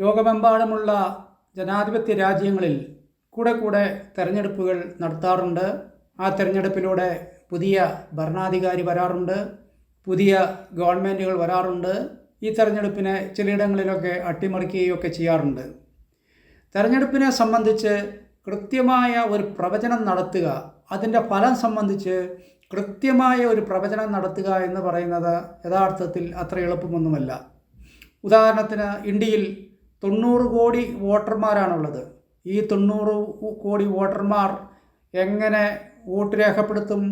ലോകമെമ്പാടുമുള്ള ജനാധിപത്യ രാജ്യങ്ങളിൽ കൂടെ തെരഞ്ഞെടുപ്പുകൾ നടത്താറുണ്ട്. ആ തെരഞ്ഞെടുപ്പിലൂടെ പുതിയ ഭരണാധികാരി വരാറുണ്ട്, പുതിയ ഗവൺമെൻറ്റുകൾ വരാറുണ്ട്. ഈ തെരഞ്ഞെടുപ്പിനെ ചിലയിടങ്ങളിലൊക്കെ അട്ടിമറിക്കുകയൊക്കെ ചെയ്യാറുണ്ട്. തെരഞ്ഞെടുപ്പിനെ സംബന്ധിച്ച് കൃത്യമായ ഒരു പ്രവചനം നടത്തുക, അതിൻ്റെ ഫലം സംബന്ധിച്ച് കൃത്യമായ ഒരു പ്രവചനം നടത്തുക എന്ന് പറയുന്നത് യഥാർത്ഥത്തിൽ അത്ര എളുപ്പമൊന്നുമല്ല. ഉദാഹരണത്തിന് ഇന്ത്യയിൽ 90 കോടി വോട്ടർമാരാണുള്ളത്. ഈ 90 കോടി വോട്ടർമാർ എങ്ങനെ വോട്ട് രേഖപ്പെടുത്തും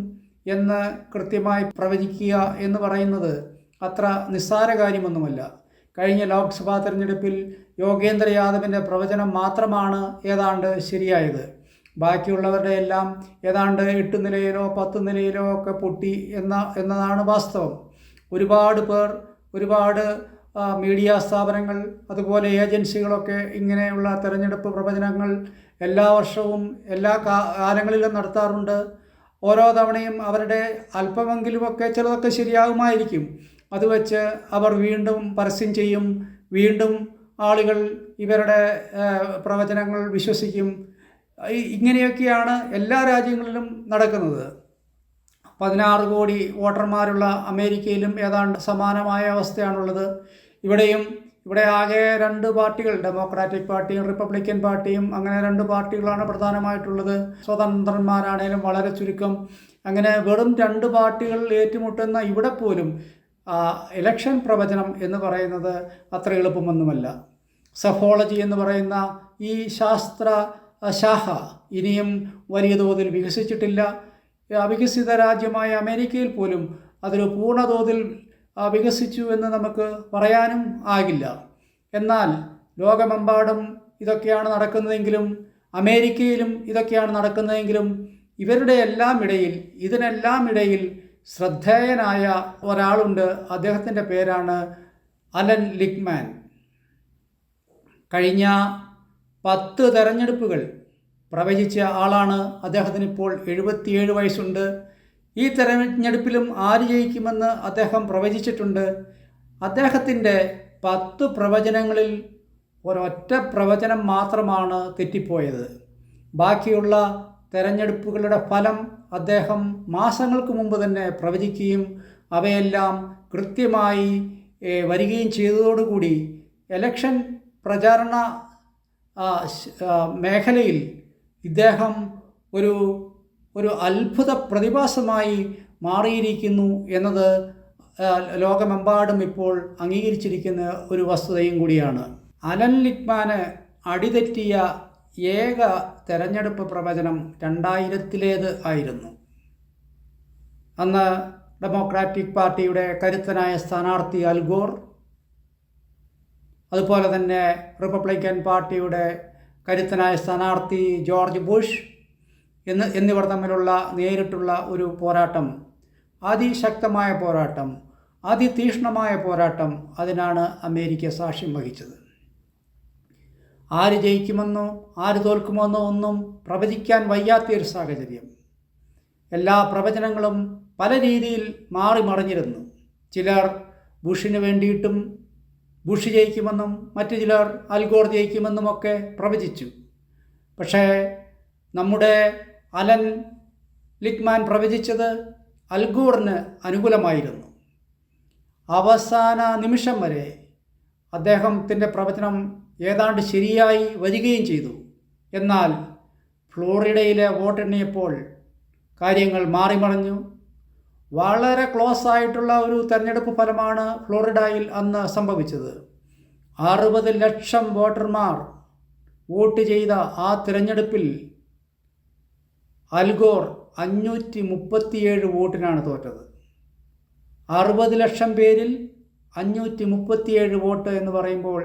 എന്ന് കൃത്യമായി പ്രവചിക്കുക എന്ന് പറയുന്നത് അത്ര നിസ്സാര കാര്യമൊന്നുമല്ല. കഴിഞ്ഞ ലോക്സഭാ തെരഞ്ഞെടുപ്പിൽ യോഗേന്ദ്ര യാദവിൻ്റെ പ്രവചനം മാത്രമാണ് ഏതാണ്ട് ശരിയായത്. ബാക്കിയുള്ളവരുടെ എല്ലാം ഏതാണ്ട് 8 നിലയിലോ 10 നിലയിലോ ഒക്കെ പൊട്ടി എന്നതാണ് വാസ്തവം. ഒരുപാട് പേർ, ഒരുപാട് മീഡിയ സ്ഥാപനങ്ങൾ, അതുപോലെ ഏജൻസികളൊക്കെ ഇങ്ങനെയുള്ള തെരഞ്ഞെടുപ്പ് പ്രവചനങ്ങൾ എല്ലാ വർഷവും എല്ലാ കാലങ്ങളിലും നടത്താറുണ്ട്. ഓരോ തവണയും അവരുടെ അല്പമെങ്കിലുമൊക്കെ ചിലതൊക്കെ ശരിയാകുമായിരിക്കും. അത് വെച്ച് അവർ വീണ്ടും പരസ്യം ചെയ്യും, വീണ്ടും ആളുകൾ ഇവരുടെ പ്രവചനങ്ങൾ വിശ്വസിക്കും. ഇങ്ങനെയൊക്കെയാണ് എല്ലാ രാജ്യങ്ങളിലും നടക്കുന്നത്. 16 കോടി വോട്ടർമാരുള്ള അമേരിക്കയിലും ഏതാണ്ട് സമാനമായ അവസ്ഥയാണുള്ളത്. ഇവിടെ ആകെ 2 പാർട്ടികൾ, ഡെമോക്രാറ്റിക് പാർട്ടിയും റിപ്പബ്ലിക്കൻ പാർട്ടിയും, അങ്ങനെ 2 പാർട്ടികളാണ് പ്രധാനമായിട്ടുള്ളത്. സ്വതന്ത്രന്മാരാണേലും വളരെ ചുരുക്കം. അങ്ങനെ വെറും 2 പാർട്ടികൾ ഏറ്റുമുട്ടുന്ന ഇവിടെ പോലും ഇലക്ഷൻ പ്രവചനം എന്ന് പറയുന്നത് അത്ര എളുപ്പമൊന്നുമല്ല. സഫോളജി എന്ന് പറയുന്ന ഈ ശാസ്ത്ര ശാഖ ഇനിയും വലിയ തോതിൽ വികസിച്ചിട്ടില്ല. വികസിത രാജ്യമായ അമേരിക്കയിൽ പോലും അതൊരു പൂർണ്ണതോതിൽ വികസിച്ചു എന്ന് നമുക്ക് പറയാനും ആകില്ല. എന്നാൽ ലോകമെമ്പാടും ഇതൊക്കെയാണ് നടക്കുന്നതെങ്കിലും, അമേരിക്കയിലും ഇതൊക്കെയാണ് നടക്കുന്നതെങ്കിലും, ഇതിനെല്ലാം ഇടയിൽ ശ്രദ്ധേയനായ ഒരാളുണ്ട്. അദ്ദേഹത്തിൻ്റെ പേരാണ് അലൻ ലിക്മാൻ. കഴിഞ്ഞ 10 തെരഞ്ഞെടുപ്പുകൾ പ്രവചിച്ച ആളാണ്. അദ്ദേഹത്തിന് ഇപ്പോൾ 77 വയസ്സുണ്ട്. ഈ തെരഞ്ഞെടുപ്പിലും ആര് ജയിക്കുമെന്ന് അദ്ദേഹം പ്രവചിച്ചിട്ടുണ്ട്. അദ്ദേഹത്തിൻ്റെ 10 പ്രവചനങ്ങളിൽ ഒരൊറ്റ പ്രവചനം മാത്രമാണ് തെറ്റിപ്പോയത്. ബാക്കിയുള്ള തെരഞ്ഞെടുപ്പുകളുടെ ഫലം അദ്ദേഹം മാസങ്ങൾക്ക് മുമ്പ് തന്നെ പ്രവചിക്കുകയും അവയെല്ലാം കൃത്യമായി വരികയും ചെയ്തതോടുകൂടി ഇലക്ഷൻ പ്രചാരണ മേഖലയിൽ ഇദ്ദേഹം ഒരു അത്ഭുത പ്രതിഭാസമായി മാറിയിരിക്കുന്നു എന്നത് ലോകമെമ്പാടും ഇപ്പോൾ അംഗീകരിച്ചിരിക്കുന്ന ഒരു വസ്തുതയും കൂടിയാണ്. അലൻ ലിക്മാന് അടിതെറ്റിയ ഏക തെരഞ്ഞെടുപ്പ് പ്രവചനം 2000-ലേത് ആയിരുന്നു. അന്ന് ഡെമോക്രാറ്റിക് പാർട്ടിയുടെ കരുത്തനായ സ്ഥാനാർത്ഥി അൽ ഗോർ, അതുപോലെ തന്നെ റിപ്പബ്ലിക്കൻ പാർട്ടിയുടെ കരുത്തനായ സ്ഥാനാർത്ഥി ജോർജ് ബുഷ് എന്നിവർ തമ്മിലുള്ള നേരിട്ടുള്ള ഒരു പോരാട്ടം, അതിശക്തമായ പോരാട്ടം, അതിതീക്ഷ്ണമായ പോരാട്ടം, അതിനാണ് അമേരിക്ക സാക്ഷ്യം വഹിച്ചത്. ആര് ജയിക്കുമെന്നോ ആര് തോൽക്കുമെന്നോ ഒന്നും പ്രവചിക്കാൻ വയ്യാത്തൊരു സാഹചര്യം. എല്ലാ പ്രവചനങ്ങളും പല രീതിയിൽ മാറി മറിഞ്ഞിരുന്നു. ചിലർ ബുഷിന് വേണ്ടിയിട്ടും ബുഷ് ജയിക്കുമെന്നും മറ്റു ചിലർ അൽഗോർ ജയിക്കുമെന്നുമൊക്കെ പ്രവചിച്ചു. പക്ഷേ നമ്മുടെ അലൻ ലിക്മാൻ പ്രവചിച്ചത് അൽഗോറിന് അനുകൂലമായിരുന്നു. അവസാന നിമിഷം വരെ അദ്ദേഹത്തിൻ്റെ പ്രവചനം ഏതാണ്ട് ശരിയായി വരികയും ചെയ്തു. എന്നാൽ ഫ്ലോറിഡയിലെ വോട്ടെണ്ണിയപ്പോൾ കാര്യങ്ങൾ മാറിമറിഞ്ഞു. വളരെ ക്ലോസ് ആയിട്ടുള്ള ഒരു തെരഞ്ഞെടുപ്പ് ഫലമാണ് ഫ്ലോറിഡയിൽ അന്ന് സംഭവിച്ചത്. 60 ലക്ഷം വോട്ടർമാർ വോട്ട് ചെയ്ത ആ തിരഞ്ഞെടുപ്പിൽ അൽഗോർ 537 വോട്ടിനാണ് തോറ്റത്. 60 ലക്ഷം പേരിൽ 537 വോട്ട് എന്ന് പറയുമ്പോൾ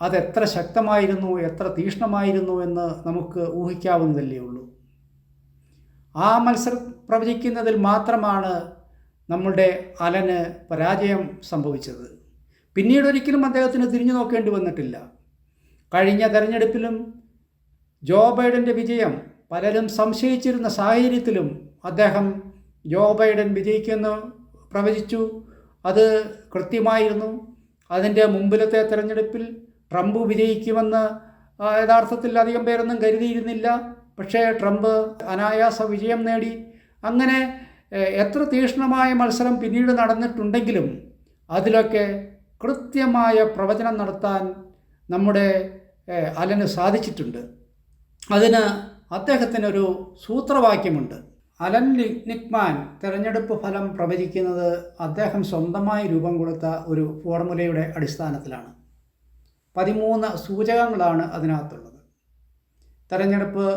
അതെത്ര ശക്തമായിരുന്നു, എത്ര തീക്ഷ്ണമായിരുന്നു എന്ന് നമുക്ക് ഊഹിക്കാവുന്നതല്ലേ ഉള്ളൂ. ആ മത്സരം പ്രവചിക്കുന്നതിൽ മാത്രമാണ് നമ്മളുടെ അലന് പരാജയം സംഭവിച്ചത്. പിന്നീട് ഒരിക്കലും അദ്ദേഹത്തിന് തിരിഞ്ഞു നോക്കേണ്ടി വന്നിട്ടില്ല. കഴിഞ്ഞ തെരഞ്ഞെടുപ്പിലും ജോ ബൈഡൻ്റെ വിജയം പലരും സംശയിച്ചിരുന്ന സാഹചര്യത്തിലും അദ്ദേഹം ജോ ബൈഡൻ വിജയിക്കുമെന്ന് പ്രവചിച്ചു. അത് കൃത്യമായിരുന്നു. അതിൻ്റെ മുമ്പിലത്തെ തെരഞ്ഞെടുപ്പിൽ ട്രംപ് വിജയിക്കുമെന്ന് യഥാർത്ഥത്തിൽ അധികം പേരൊന്നും കരുതിയിരുന്നില്ല. പക്ഷേ ട്രംപ് അനായാസ വിജയം നേടി. അങ്ങനെ എത്ര തീക്ഷ്ണമായ മത്സരം പിന്നീട് നടന്നിട്ടുണ്ടെങ്കിലും അതിലൊക്കെ കൃത്യമായ പ്രവചനം നടത്താൻ നമ്മുടെ അലന് സാധിച്ചിട്ടുണ്ട്. അതിന് അദ്ദേഹത്തിനൊരു സൂത്രവാക്യമുണ്ട്. അലൻ ലിഗ്നിക്മാൻ തിരഞ്ഞെടുപ്പ് ഫലം പ്രവചിക്കുന്നത് അദ്ദേഹം സ്വന്തമായി രൂപം കൊടുത്ത ഒരു ഫോർമുലയുടെ അടിസ്ഥാനത്തിലാണ്. 13 സൂചകങ്ങളാണ് അതിനകത്തുള്ളത്. തെരഞ്ഞെടുപ്പ്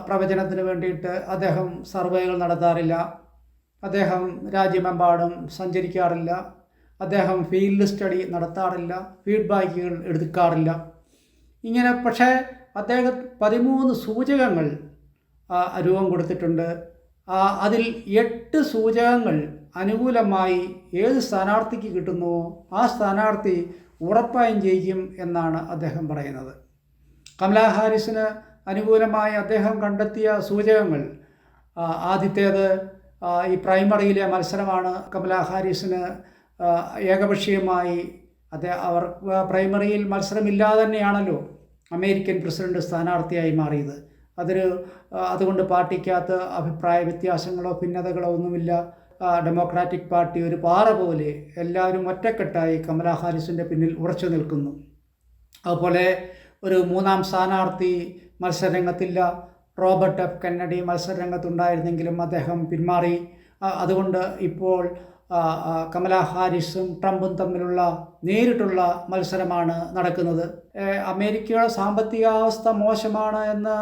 പ്രവചനത്തിന് വേണ്ടിയിട്ട് അദ്ദേഹം സർവേകൾ നടത്താറില്ല, അദ്ദേഹം രാജ്യമെമ്പാടും സഞ്ചരിക്കാറില്ല, അദ്ദേഹം ഫീൽഡ് സ്റ്റഡി നടത്താറില്ല, ഫീഡ്ബാക്കുകൾ എടുക്കാറില്ല. ഇങ്ങനെ പക്ഷേ അദ്ദേഹം 13 സൂചകങ്ങൾ രൂപം കൊടുത്തിട്ടുണ്ട്. അതിൽ 8 സൂചകങ്ങൾ അനുകൂലമായി ഏത് സ്ഥാനാർത്ഥിക്ക് കിട്ടുന്നുവോ ആ സ്ഥാനാർത്ഥി ഉറപ്പായും ജയിക്കും എന്നാണ് അദ്ദേഹം പറയുന്നത്. കമലാ ഹാരിസിന് അനുകൂലമായി അദ്ദേഹം കണ്ടെത്തിയ സൂചകങ്ങൾ, ആദ്യത്തേത് ഈ പ്രൈമറിയിലെ മത്സരമാണ്. കമലാ ഹാരിസിന് ഏകപക്ഷീയമായി അവർ പ്രൈമറിയിൽ മത്സരമില്ലാതെ തന്നെയാണല്ലോ അമേരിക്കൻ പ്രസിഡന്റ് സ്ഥാനാർത്ഥിയായി മാറിയത്. അതുകൊണ്ട് പാർട്ടിക്കകത്ത് അഭിപ്രായ വ്യത്യാസങ്ങളോ ഭിന്നതകളോ ഒന്നുമില്ല. ഡെമോക്രാറ്റിക് പാർട്ടി ഒരു പാറ പോലെ എല്ലാവരും ഒറ്റക്കെട്ടായി കമലാ ഹാരിസിൻ്റെ പിന്നിൽ ഉറച്ചു നിൽക്കുന്നു. അതുപോലെ ഒരു 3-ാം സ്ഥാനാർത്ഥി മത്സരരംഗത്തില്ല. റോബർട്ട് എഫ് കെന്നഡി മത്സരരംഗത്തുണ്ടായിരുന്നെങ്കിലും അദ്ദേഹം പിന്മാറി. അതുകൊണ്ട് ഇപ്പോൾ കമലാ ഹാരിസും ട്രംപും തമ്മിലുള്ള നേരിട്ടുള്ള മത്സരമാണ് നടക്കുന്നത്. അമേരിക്കയുടെ സാമ്പത്തികാവസ്ഥ മോശമാണ് എന്ന്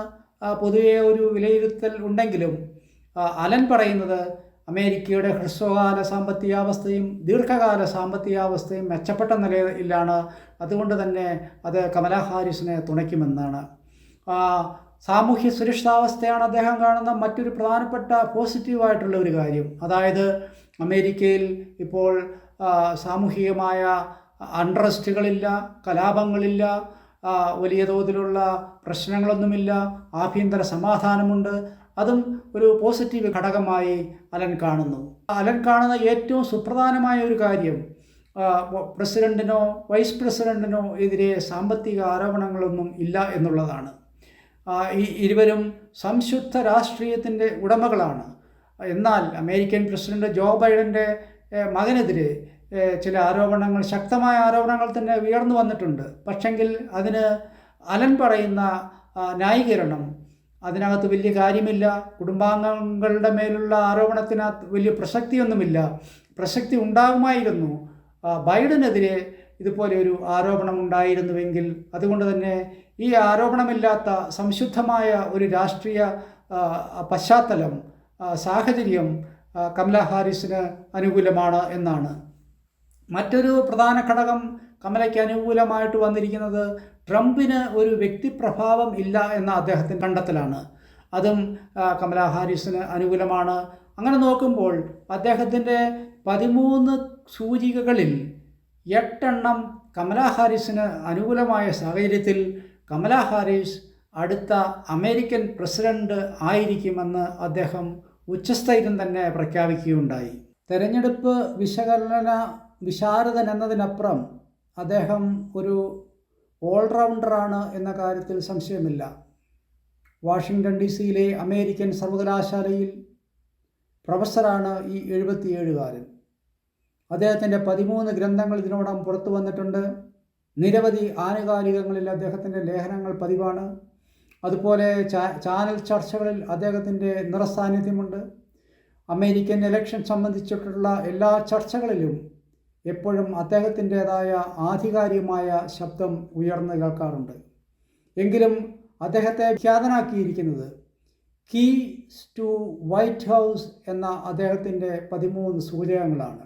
പൊതുവെ ഒരു വിലയിരുത്തൽ ഉണ്ടെങ്കിലും അലൻ പറയുന്നത് അമേരിക്കയുടെ ഹ്രസ്വകാല സാമ്പത്തികാവസ്ഥയും ദീർഘകാല സാമ്പത്തികാവസ്ഥയും മെച്ചപ്പെട്ട നിലയിലാണ്. അതുകൊണ്ട് തന്നെ അത് കമലാ ഹാരിസിനെ തുണയ്ക്കുമെന്നാണ്. സാമൂഹ്യ സുരക്ഷിതാവസ്ഥയാണ് അദ്ദേഹം കാണുന്ന മറ്റൊരു പ്രധാനപ്പെട്ട പോസിറ്റീവായിട്ടുള്ള ഒരു കാര്യം. അതായത് അമേരിക്കയിൽ ഇപ്പോൾ സാമൂഹികമായ അൺട്രസ്റ്റുകളില്ല, കലാപങ്ങളില്ല, വലിയ തോതിലുള്ള പ്രശ്നങ്ങളൊന്നുമില്ല, ആഭ്യന്തര സമാധാനമുണ്ട്. അതും ഒരു പോസിറ്റീവ് ഘടകമായി അലൻ കാണുന്നു. അലൻ കാണുന്ന ഏറ്റവും സുപ്രധാനമായ ഒരു കാര്യം പ്രസിഡന്റിനോ വൈസ് പ്രസിഡന്റിനോ എതിരെ സാമ്പത്തിക ആരോപണങ്ങളൊന്നും ഇല്ല എന്നുള്ളതാണ്. ഈ ഇരുവരും സംശുദ്ധ രാഷ്ട്രീയത്തിൻ്റെ ഉടമകളാണ്. എന്നാൽ അമേരിക്കൻ പ്രസിഡന്റ് ജോ ബൈഡൻ്റെ മകനെതിരെ ചില ആരോപണങ്ങൾ, ശക്തമായ ആരോപണങ്ങൾ തന്നെ ഉയർന്നു വന്നിട്ടുണ്ട്. പക്ഷെങ്കിൽ അതിന് അലൻ പറയുന്ന ന്യായീകരണം, അതിനകത്ത് വലിയ കാര്യമില്ല, കുടുംബാംഗങ്ങളുടെ മേലുള്ള ആരോപണത്തിനകത്ത് വലിയ പ്രസക്തിയൊന്നുമില്ല, പ്രസക്തി ഉണ്ടാകുമായിരുന്നു, ബൈഡനെതിരെ ഇതുപോലെ ഒരു ആരോപണം ഉണ്ടായിരുന്നുവെങ്കിൽ. അതുകൊണ്ട് തന്നെ ഈ ആരോപണമില്ലാത്ത സംശുദ്ധമായ ഒരു രാഷ്ട്രീയ പശ്ചാത്തലം, സാഹചര്യം കമലാ ഹാരിസിന് അനുകൂലമാണ് എന്നാണ്. മറ്റൊരു പ്രധാന ഘടകം കമലയ്ക്ക് അനുകൂലമായിട്ട് വന്നിരിക്കുന്നത് ട്രംപിന് ഒരു വ്യക്തിപ്രഭാവം ഇല്ല എന്ന അദ്ദേഹത്തിൻ്റെ കണ്ടെത്തലാണ്. അതും കമലാ ഹാരിസിന് അനുകൂലമാണ്. അങ്ങനെ നോക്കുമ്പോൾ അദ്ദേഹത്തിൻ്റെ 13 സൂചികകളിൽ 8 കമലാ ഹാരിസിന് അനുകൂലമായ സാഹചര്യത്തിൽ കമലാ ഹാരിസ് അടുത്ത അമേരിക്കൻ പ്രസിഡന്റ് ആയിരിക്കുമെന്ന് അദ്ദേഹം ഉച്ചസ്ഥൈര്യം തന്നെ പ്രഖ്യാപിക്കുകയുണ്ടായി. തെരഞ്ഞെടുപ്പ് വിശാരദൻ എന്നതിനപ്പുറം അദ്ദേഹം ഒരു ഓൾറൗണ്ടറാണ് എന്ന കാര്യത്തിൽ സംശയമില്ല. വാഷിങ്ടൺ DC-യിലെ അമേരിക്കൻ സർവകലാശാലയിൽ പ്രൊഫസറാണ് ഈ 77കാരൻ. അദ്ദേഹത്തിൻ്റെ 13 ഗ്രന്ഥങ്ങൾ ഇതിനോടകം പുറത്തു വന്നിട്ടുണ്ട്. നിരവധി ആനുകാലികങ്ങളിൽ അദ്ദേഹത്തിൻ്റെ ലേഖനങ്ങൾ പതിവാണ്. അതുപോലെ ചാനൽ ചർച്ചകളിൽ അദ്ദേഹത്തിൻ്റെ നിറസാന്നിധ്യമുണ്ട്. അമേരിക്കൻ ഇലക്ഷൻ സംബന്ധിച്ചിട്ടുള്ള എല്ലാ ചർച്ചകളിലും എപ്പോഴും അദ്ദേഹത്തിൻ്റേതായ ആധികാരികമായ ശബ്ദം ഉയർന്നു കേൾക്കാറുണ്ട്. എങ്കിലും അദ്ദേഹത്തെ ഖ്യാതനാക്കിയിരിക്കുന്നത് കീസ് ടു വൈറ്റ് ഹൗസ് എന്ന അദ്ദേഹത്തിൻ്റെ 13 സൂചകങ്ങളാണ്.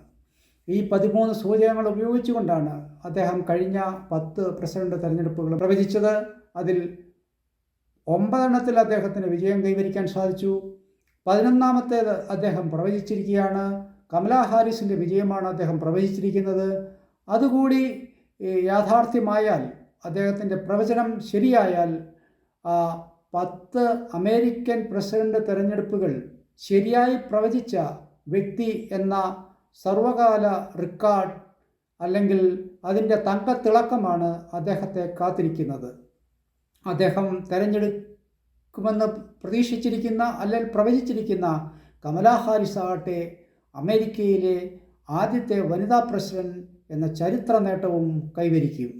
ഈ 13 സൂചകങ്ങൾ ഉപയോഗിച്ചുകൊണ്ടാണ് അദ്ദേഹം കഴിഞ്ഞ 10 പ്രസിഡന്റ് തെരഞ്ഞെടുപ്പുകൾ പ്രവചിച്ചത്. അതിൽ 9 അദ്ദേഹത്തിന് വിജയം കൈവരിക്കാൻ സാധിച്ചു. 11ാമത്തേത് അദ്ദേഹം പ്രവചിച്ചിരിക്കുകയാണ്. കമലാ ഹാരിസിൻ്റെ വിജയമാണ് അദ്ദേഹം പ്രവചിച്ചിരിക്കുന്നത്. അതുകൂടി യാഥാർത്ഥ്യമായാൽ, അദ്ദേഹത്തിൻ്റെ പ്രവചനം ശരിയായാൽ, 10 അമേരിക്കൻ പ്രസിഡന്റ് തെരഞ്ഞെടുപ്പുകൾ ശരിയായി പ്രവചിച്ച വ്യക്തി എന്ന സർവകാല റെക്കോർഡ് അല്ലെങ്കിൽ അതിൻ്റെ തങ്കത്തിളക്കമാണ് അദ്ദേഹത്തെ കാത്തിരിക്കുന്നത്. അദ്ദേഹം തിരഞ്ഞെടുക്കുമെന്ന് പ്രതീക്ഷിച്ചിരിക്കുന്ന അല്ലെങ്കിൽ പ്രവചിച്ചിരിക്കുന്ന കമലാ ഹാരിസ് ആകട്ടെ അമേരിക്കയിലെ ആദ്യത്തെ വനിതാ പ്രസിഡന്റ് എന്ന ചരിത്ര നേട്ടവും കൈവരിക്കും.